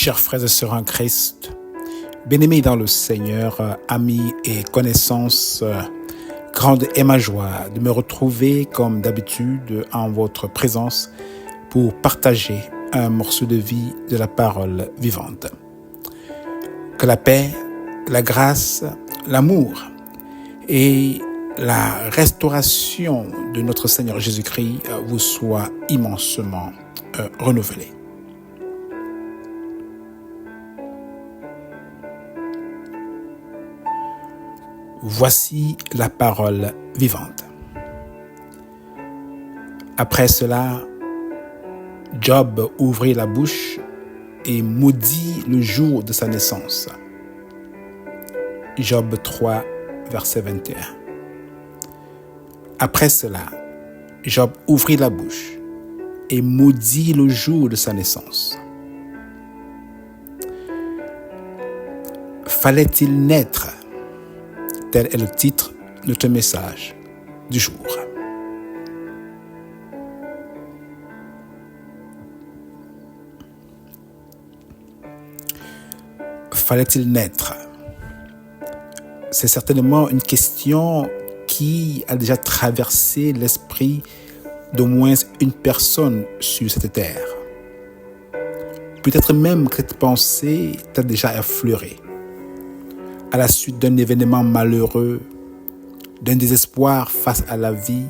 Chers frères et sœurs en Christ, bien-aimés dans le Seigneur, amis et connaissances, grande est ma joie de me retrouver comme d'habitude en votre présence pour partager un morceau de vie de la parole vivante. Que la paix, la grâce, l'amour et la restauration de notre Seigneur Jésus-Christ vous soient immensément renouvelés. Voici la parole vivante. Après cela, Job ouvrit la bouche et maudit le jour de sa naissance. Job 3, verset 21. Après cela, Job ouvrit la bouche et maudit le jour de sa naissance. Fallait-il naître? Tel est le titre de notre message du jour. Fallait-il naître? C'est certainement une question qui a déjà traversé l'esprit d'au moins une personne sur cette terre. Peut-être même que cette pensée t'a déjà effleuré à la suite d'un événement malheureux, d'un désespoir face à la vie,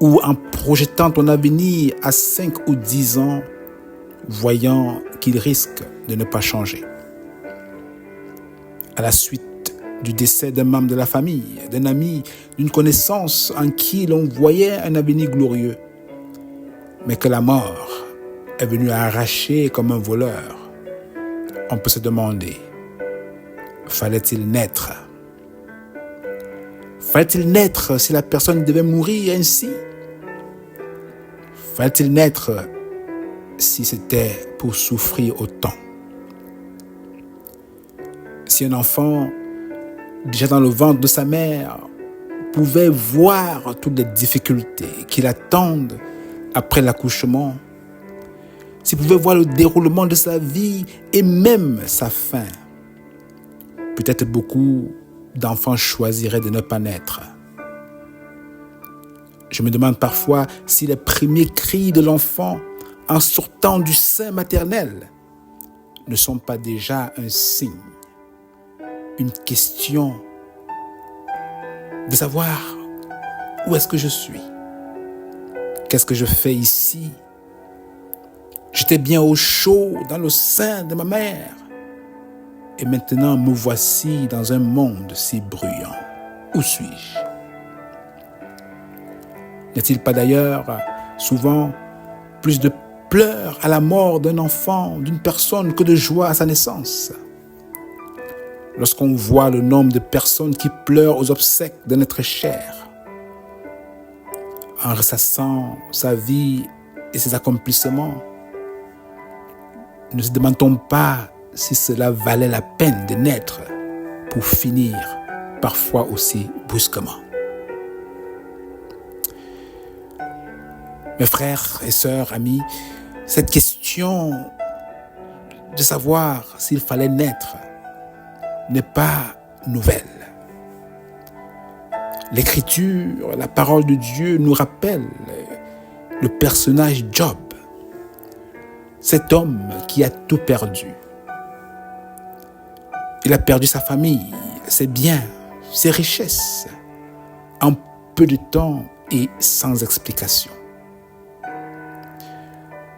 ou en projetant ton avenir à 5 ou 10 ans, voyant qu'il risque de ne pas changer. À la suite du décès d'un membre de la famille, d'un ami, d'une connaissance en qui l'on voyait un avenir glorieux, mais que la mort est venue arracher comme un voleur, on peut se demander: fallait-il naître? Fallait-il naître si la personne devait mourir ainsi? Fallait-il naître si c'était pour souffrir autant? Si un enfant, déjà dans le ventre de sa mère, pouvait voir toutes les difficultés qui l'attendent après l'accouchement, s'il pouvait voir le déroulement de sa vie et même sa fin, peut-être beaucoup d'enfants choisiraient de ne pas naître. Je me demande parfois si les premiers cris de l'enfant en sortant du sein maternel ne sont pas déjà un signe, une question de savoir où est-ce que je suis, qu'est-ce que je fais ici. J'étais bien au chaud dans le sein de ma mère. Et maintenant, me voici dans un monde si bruyant. Où suis-je? N'y a-t-il pas d'ailleurs souvent plus de pleurs à la mort d'un enfant, d'une personne, que de joie à sa naissance? Lorsqu'on voit le nombre de personnes qui pleurent aux obsèques d'un être cher, en ressassant sa vie et ses accomplissements, ne se demande-t-on pas si cela valait la peine de naître pour finir parfois aussi brusquement? Mes frères et sœurs, amis, cette question de savoir s'il fallait naître n'est pas nouvelle. L'Écriture, la parole de Dieu nous rappelle le personnage Job, cet homme qui a tout perdu. Il a perdu sa famille, ses biens, ses richesses, en peu de temps et sans explication.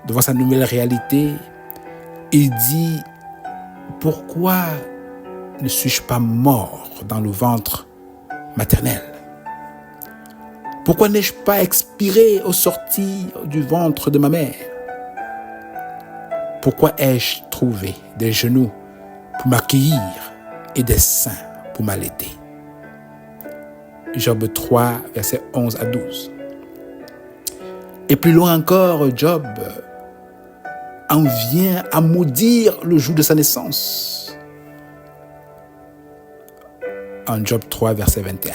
Devant sa nouvelle réalité, il dit: pourquoi ne suis-je pas mort dans le ventre maternel? Pourquoi n'ai-je pas expiré au sortir du ventre de ma mère? Pourquoi ai-je trouvé des genoux pour m'accueillir et des seins pour m'allaiter? Job 3, versets 11 à 12. Et plus loin encore, Job en vient à maudire le jour de sa naissance. En Job 3, verset 21.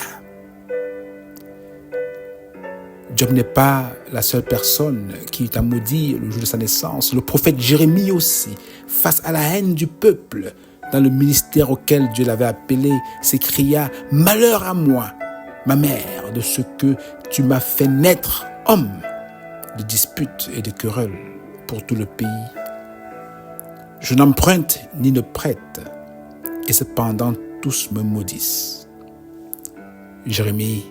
Job n'est pas la seule personne qui t'a maudit le jour de sa naissance. Le prophète Jérémie aussi, face à la haine du peuple, dans le ministère auquel Dieu l'avait appelé, s'écria « Malheur à moi, ma mère, de ce que tu m'as fait naître, homme !» de disputes et de querelles pour tout le pays. Je n'emprunte ni ne prête, et cependant tous me maudissent. Jérémie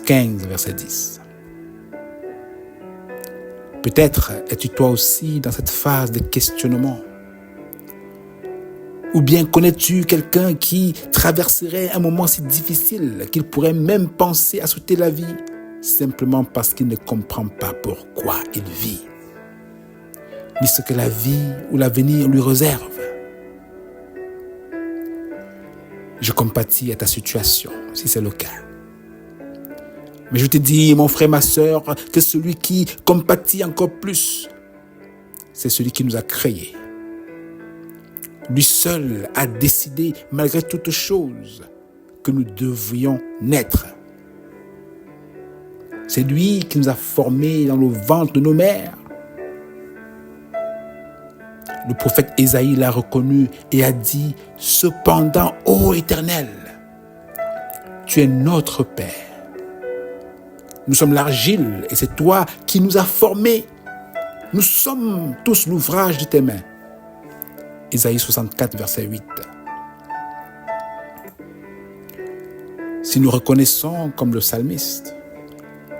15, verset 10. Peut-être es-tu toi aussi dans cette phase de questionnement. Ou bien connais-tu quelqu'un qui traverserait un moment si difficile qu'il pourrait même penser à sauter la vie simplement parce qu'il ne comprend pas pourquoi il vit, ni ce que la vie ou l'avenir lui réserve. Je compatis à ta situation, si c'est le cas. Mais je te dis, mon frère, ma sœur, que celui qui compatit encore plus, c'est celui qui nous a créés. Lui seul a décidé, malgré toutes choses, que nous devions naître. C'est lui qui nous a formés dans le ventre de nos mères. Le prophète Ésaïe l'a reconnu et a dit « Cependant, ô Éternel, tu es notre Père. Nous sommes l'argile et c'est toi qui nous as formés. Nous sommes tous l'ouvrage de tes mains. » Ésaïe 64, verset 8. Si nous reconnaissons, comme le psalmiste,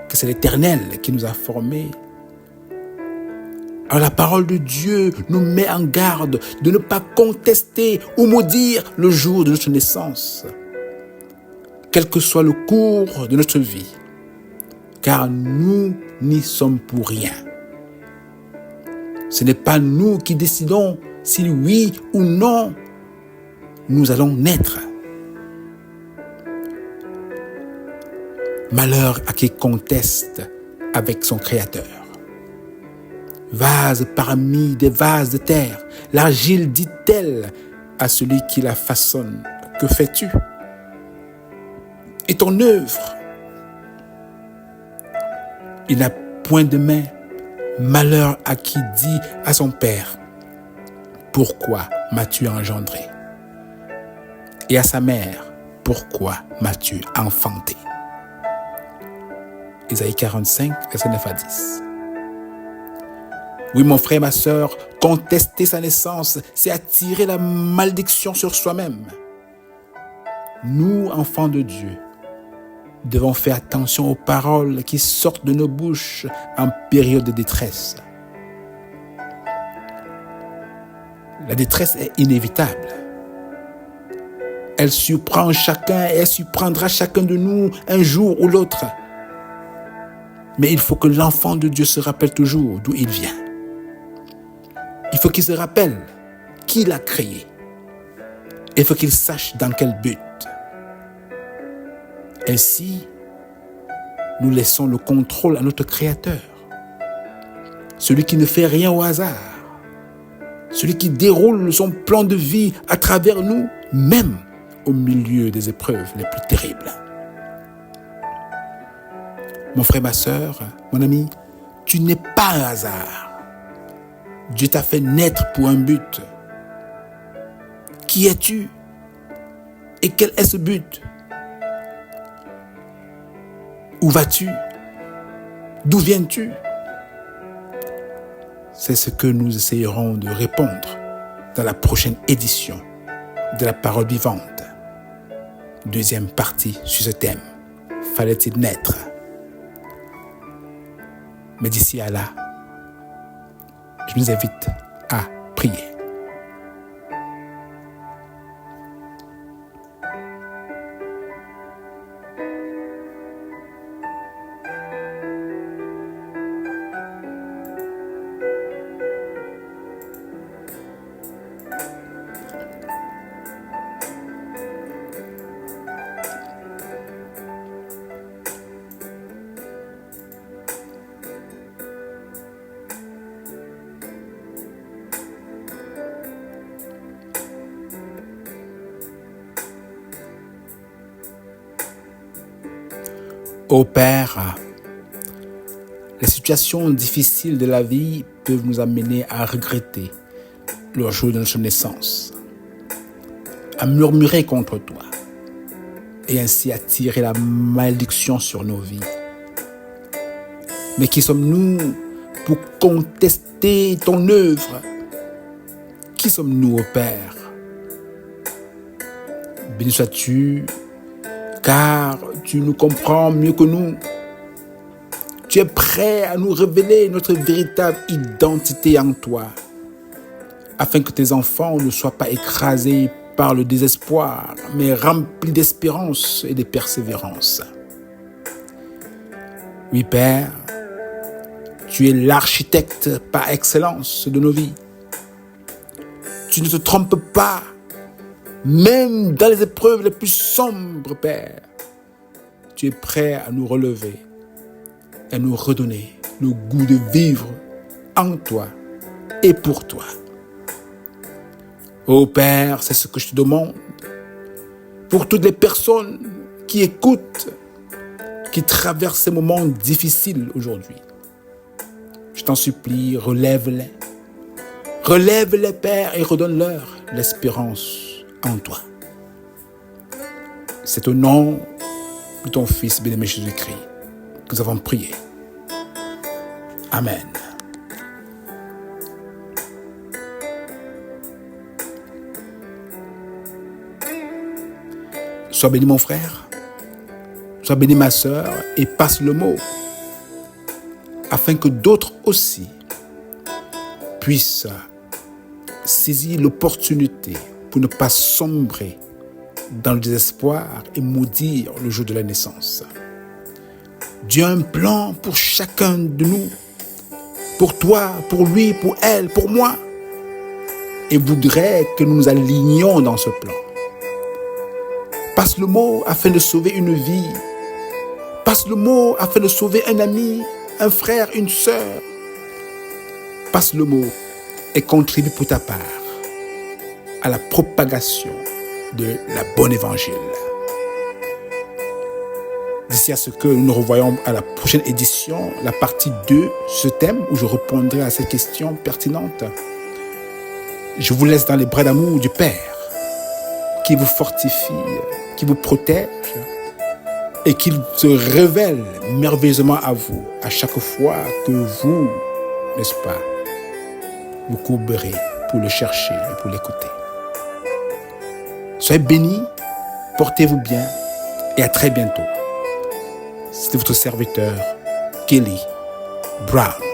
que c'est l'Éternel qui nous a formés, alors la parole de Dieu nous met en garde de ne pas contester ou maudire le jour de notre naissance, quel que soit le cours de notre vie, car nous n'y sommes pour rien. Ce n'est pas nous qui décidons si oui ou non nous allons naître. Malheur à qui conteste avec son Créateur. Vase parmi des vases de terre, l'argile dit-elle à celui qui la façonne, que fais-tu? Et ton œuvre? Il n'a point de main. Malheur à qui dit à son père, pourquoi m'as-tu engendré? Et à sa mère, pourquoi m'as-tu enfanté? Ésaïe 45, verset 9 à 10. Oui, mon frère, ma sœur, contester sa naissance, c'est attirer la malédiction sur soi-même. Nous, enfants de Dieu, devons faire attention aux paroles qui sortent de nos bouches en période de détresse. La détresse est inévitable. Elle surprend chacun et elle surprendra chacun de nous un jour ou l'autre. Mais il faut que l'enfant de Dieu se rappelle toujours d'où il vient. Il faut qu'il se rappelle qui l'a créé. Il faut qu'il sache dans quel but. Ainsi, nous laissons le contrôle à notre Créateur. Celui qui ne fait rien au hasard. Celui qui déroule son plan de vie à travers nous, même au milieu des épreuves les plus terribles. Mon frère, ma sœur, mon ami, tu n'es pas un hasard. Dieu t'a fait naître pour un but. Qui es-tu? Et quel est ce but? Où vas-tu? D'où viens-tu? C'est ce que nous essayerons de répondre dans la prochaine édition de la Parole vivante. Deuxième partie sur ce thème. Fallait-il naître? Mais d'ici à là, je vous invite à prier. Ô Père, situations difficiles de la vie peuvent nous amener à regretter le jour de notre naissance, à murmurer contre toi et ainsi attirer la malédiction sur nos vies. Mais qui sommes-nous pour contester ton œuvre? Qui sommes-nous, ô Père? Béni sois-tu, car tu nous comprends mieux que nous. Tu es prêt à nous révéler notre véritable identité en toi, afin que tes enfants ne soient pas écrasés par le désespoir, mais remplis d'espérance et de persévérance. Oui, Père, tu es l'architecte par excellence de nos vies. Tu ne te trompes pas, même dans les épreuves les plus sombres, Père. Tu es prêt à nous relever et à nous redonner le goût de vivre en toi et pour toi. Ô Père, c'est ce que je te demande pour toutes les personnes qui écoutent, qui traversent ces moments difficiles aujourd'hui. Je t'en supplie, relève-les. Relève-les, Père, et redonne-leur l'espérance en toi. C'est au nom de ton Fils bien-aimé Jésus-Christ que nous avons prié. Amen. Sois béni mon frère, sois béni ma sœur et passe le mot, afin que d'autres aussi puissent saisir l'opportunité pour ne pas sombrer dans le désespoir et maudire le jour de la naissance. Dieu a un plan pour chacun de nous, pour toi, pour lui, pour elle, pour moi, et voudrait que nous nous alignions dans ce plan. Passe le mot afin de sauver une vie. Passe le mot afin de sauver un ami, un frère, une sœur. Passe le mot et contribue pour ta part à la propagation de la bonne évangile. D'ici à ce que nous nous revoyons à la prochaine édition, la partie 2, ce thème où je répondrai à ces questions pertinentes. Je vous laisse dans les bras d'amour du Père qui vous fortifie, qui vous protège et qui se révèle merveilleusement à vous à chaque fois que vous, n'est-ce pas, vous courberez pour le chercher et pour l'écouter. Soyez bénis, portez-vous bien et à très bientôt. C'était votre serviteur, Kelly Brown.